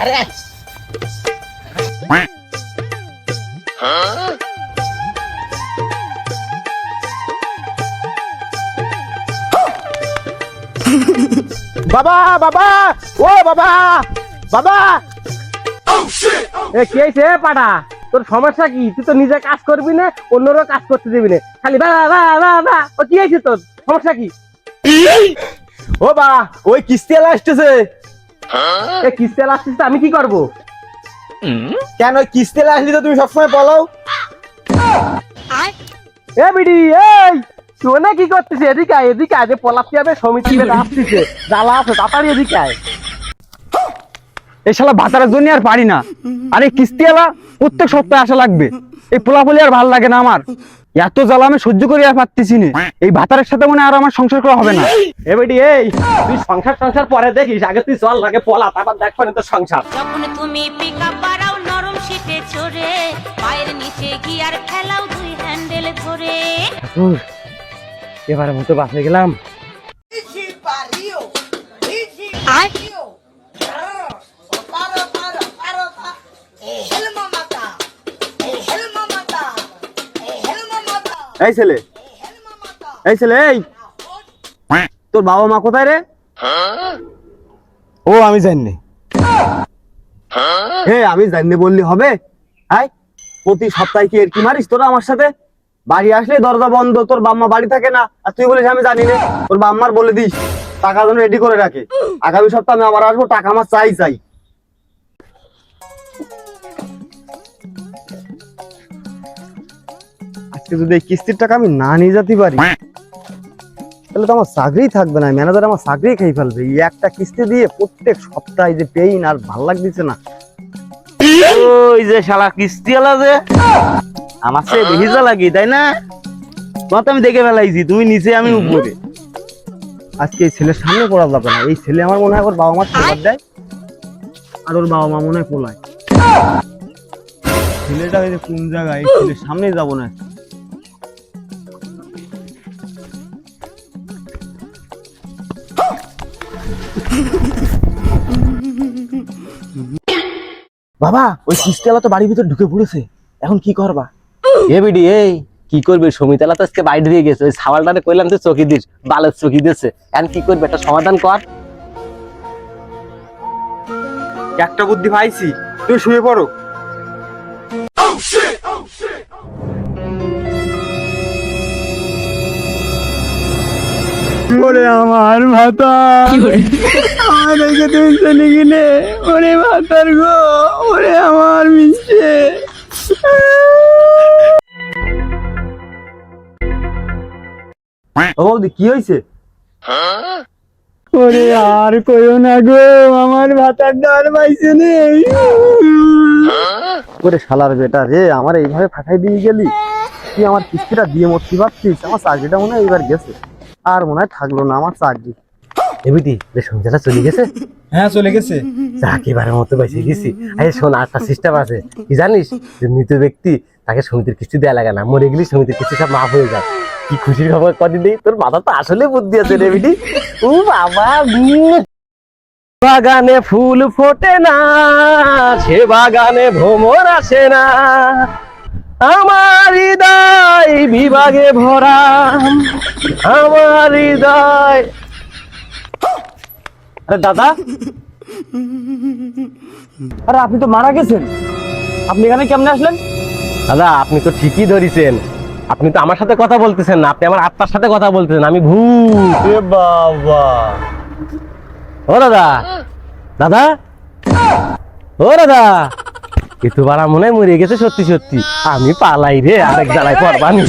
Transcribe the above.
আরে বাবা বাবা ও বাবা বাবা এ কি হইছে পাটা তোর সমস্যা কি তুই তো নিজে কাজ করবি না অন্যরও কাজ করতে দিবি না খালি বাবা বাবা বাবা ও কি হইছে তোর সমস্যা কি ও বা ওই কিস্তি এলা আসতেছে এ কিস্তি এলা আসতেছে আমি কি করব কেন ওই কিস্তি এলা আসলি তো তুমি সবসময় বলাও এ বিডি এই তুই না কি করতেছিস এদিকে আয় যে পলাপি হবে সমিতি আসতেছে জ্বালা আছে তাড়াতাড়ি এদিকে আয় এই শালা ভাতারের জন্য আর পারি না। আরে কিস্তিওয়ালা প্রত্যেক সপ্তাহে আসা লাগবে। এই পোলাপলি আর ভালো লাগে না আমার। এত জ্বালা আমি সহ্য করে আর পারতেছি না। এই ভাতারের সাথে মনে আর আমার সংসার করা হবে না। এবারে এই তুই সংসার পরে দেখিস, আগে তুই চল লাগে পলা, তারপর দেখবো না তোর সংসার। যখন তুমি পিকআপ বাড়াও নরম শীতে চড়ে, পায়ের নিচে গিয়ার খেলাও দুই হ্যান্ডেল ধরে। এবারে মতো বাসে গেলাম। এই ছেলে এই তোর বাবা মা কোথায় রে? ও আমি জানি। আমি জানি বললি হবে? প্রতি সপ্তাহে কি এর কি মারিস তোরা আমার সাথে? বাড়ি আসলে দরজা বন্ধ, তোর বাম্মা বাড়ি থাকে না, আর তুই বলিস আমি জানি না। তোর বাম্মার বলে দিস টাকা যেন রেডি করে রাখে, আগামী সপ্তাহে আমি আবার আসবো, টাকা আমার চাই। আজকে যদি এই কিস্তির টাকা আমি না নিয়ে যেতে পারি তাহলে তো আমার চাকরি থাকবে না, ম্যানেজার আমার চাকরি খেয়ে ফেলবে। এই একটা কিস্তি দিয়ে প্রত্যেক সপ্তাহে যে পেইন আর ভাল লাগতেছে না। ওই যে শালা কিস্তিওয়ালা যে আমার সে ভিজা লাগি, তাই না? তোমার তো আমি দেখে ফেলাইছি, তুমি নিচে আমি উপরে। আজকে এই ছেলের সামনে পড়া যাবে না। এই ছেলে আমার মনে হয় ওর বাবা মার খাবার দেয়, আর ওর বাবা মা মনে হয় পোলায়। ছেলেটা ওই যে কোন জায়গায়, এই ছেলের সামনেই যাবো না। বাবা ওই কিস্তিওয়ালা তো বাড়ির ভিতর ঢুকে পড়েছে, এখন কি করবা? বিডি এই কি করবে? সমিতালা তো আজকে বাইরে দিয়ে গেছে, ওই সাওয়ালটারে কইলাম তো চকি দিস, বালের চকি দিচ্ছে। এখন কি করবে? একটা সমাধান কর। একটা বুদ্ধি পাইছি, তুই শুয়ে পড়ো। ওরে আমার ভাতা, আমার রেখে তুমি চলে গেলে। ওরে ভাতার গো, ওরে আমার মিশে। ও বৌদি কি হয়েছে? ওরে আর কইও না গো, আমার ভাতার ডর পাইছে নেই। ওরে শালার বেটা রে, আমার এইভাবে ফাটাই দিয়ে গেলি। তুই আমার কিস্তিটা দিয়ে মরতে পারছিস? আমার চাকরিটা মনে হয় এবার গেছে, আর মনে হয় থাকলো না আমার চাকরি। এবিটি রে, সঞ্জয়টা চলে গেছে? হ্যাঁ চলে গেছে। চাকরিবারের মতো বেঁচে গেছি। এই শোন, একটা সিস্টেম আছে কি জানিস? যে মৃত ব্যক্তি তাকে সমিতির কিস্তি দেওয়া লাগে না, মরে গেলে সমিতির কিস্তি সব মাফ হয়ে যায়। কি খুশির খবর কদিন দেই, তোর মাথা তো আসলে বুদ্ধি আছে রে বিটি। ও বাবা, বাগানে ফুল ফোটে না, সে বাগানে ভ্রমর আসে না, আমার হৃদয় বিভাগে ভরা, আমার হৃদয়। আরে দাদা, আরে আপনি তো মারা গেছেন, আপনি এখানে কেমনে আসলেন? দাদা আপনি তো ঠিকই ধরেছেন, আপনি তো আমার সাথে কথা বলতেছেন না, আপনি আমার আত্মার সাথে কথা বলতেছেন। আমি ভূত। এ বাবা, ও দাদা দাদা, ও দাদা, কিন্তু বাড়া মনে হয় মরে গেছে সত্যি সত্যি। আমি পালাই রে, আরেক জ্বালায় পড়বানি।